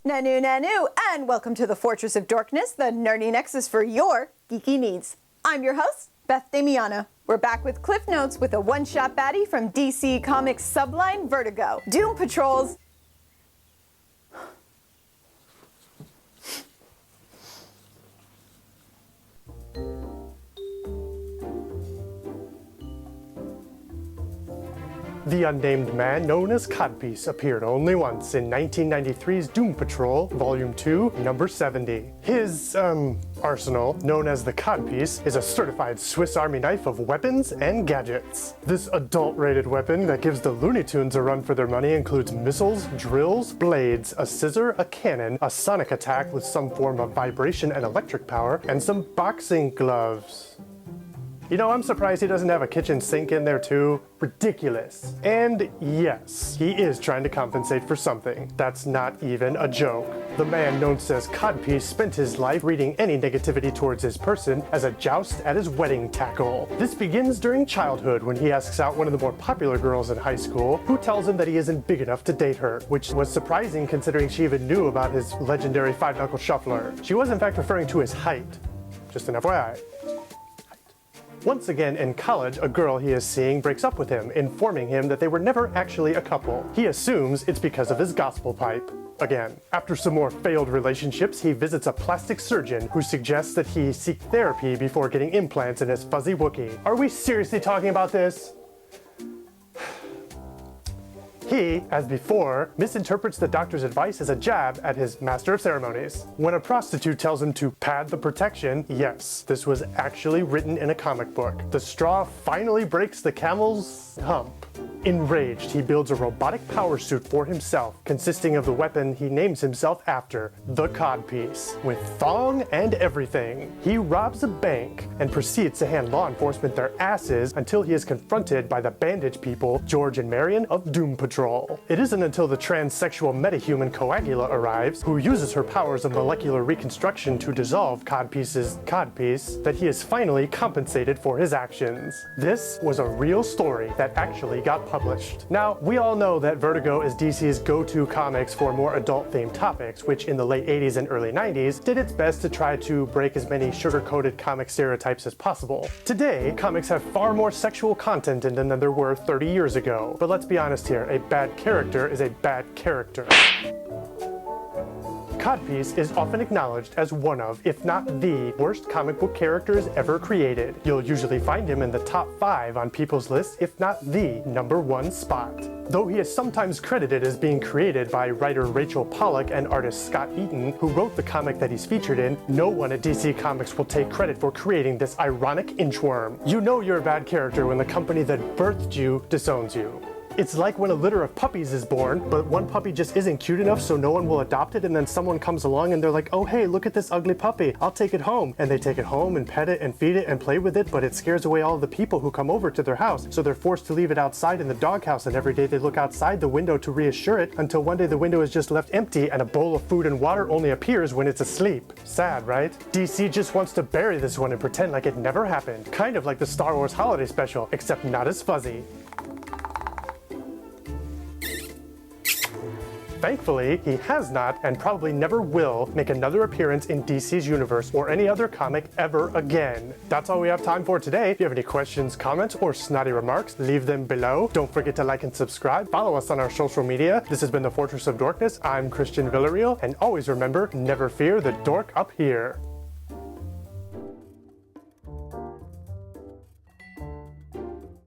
Nanu Nanu, and welcome to the Fortress of Dorkness, the nerdy nexus for your geeky needs. I'm your host, Beth Damiana. We're back with Cliff Notes with a one-shot baddie from DC Comics subline Vertigo. Doom Patrol's The unnamed man known as Codpiece appeared only once in 1993's Doom Patrol, Volume 2, Number 70. His, arsenal, known as the Codpiece, is a certified Swiss Army knife of weapons and gadgets. This adult-rated weapon that gives the Looney Tunes a run for their money includes missiles, drills, blades, a scissor, a cannon, a sonic attack with some form of vibration and electric power, and some boxing gloves. You know, I'm surprised he doesn't have a kitchen sink in there too. Ridiculous. And yes, he is trying to compensate for something. That's not even a joke. The man known as Codpiece spent his life reading any negativity towards his person as a joust at his wedding tackle. This begins during childhood when he asks out one of the more popular girls in high school, who tells him that he isn't big enough to date her, which was surprising considering she even knew about his legendary five-knuckle shuffler. She was in fact referring to his height. Just an FYI. Once again in college, a girl he is seeing breaks up with him, informing him that they were never actually a couple. He assumes it's because of his gospel pipe. Again. After some more failed relationships, he visits a plastic surgeon who suggests that he seek therapy before getting implants in his fuzzy Wookiee. Are we seriously talking about this? He, as before, misinterprets the doctor's advice as a jab at his master of ceremonies. When a prostitute tells him to pad the protection, yes, this was actually written in a comic book. The straw finally breaks the camel's hump. Enraged, he builds a robotic power suit for himself, consisting of the weapon he names himself after, the Codpiece. With thong and everything, he robs a bank and proceeds to hand law enforcement their asses until he is confronted by the bandage people, George and Marion of Doom Patrol. It isn't until the transsexual metahuman Coagula arrives, who uses her powers of molecular reconstruction to dissolve Codpiece's Codpiece, that he is finally compensated for his actions. This was a real story that actually got published. Now, we all know that Vertigo is DC's go-to comics for more adult-themed topics, which in the late 80s and early 90s did its best to try to break as many sugar-coated comic stereotypes as possible. Today, comics have far more sexual content in them than there were 30 years ago. But let's be honest here, a bad character is a bad character. Codpiece is often acknowledged as one of, if not the, worst comic book characters ever created. You'll usually find him in the top 5 on people's lists, if not the #1 spot. Though he is sometimes credited as being created by writer Rachel Pollack and artist Scott Eaton, who wrote the comic that he's featured in, no one at DC Comics will take credit for creating this ironic inchworm. You know you're a bad character when the company that birthed you disowns you. It's like when a litter of puppies is born, but one puppy just isn't cute enough so no one will adopt it, and then someone comes along and they're like, oh hey, look at this ugly puppy, I'll take it home. And they take it home and pet it and feed it and play with it, but it scares away all the people who come over to their house, so they're forced to leave it outside in the doghouse, and every day they look outside the window to reassure it, until one day the window is just left empty and a bowl of food and water only appears when it's asleep. Sad, right? DC just wants to bury this one and pretend like it never happened. Kind of like the Star Wars holiday special, except not as fuzzy. Thankfully, he has not, and probably never will, make another appearance in DC's universe or any other comic ever again. That's all we have time for today. If you have any questions, comments, or snotty remarks, leave them below. Don't forget to like and subscribe. Follow us on our social media. This has been the Fortress of Dorkness. I'm Christian Villarreal, and always remember, never fear the dork up here.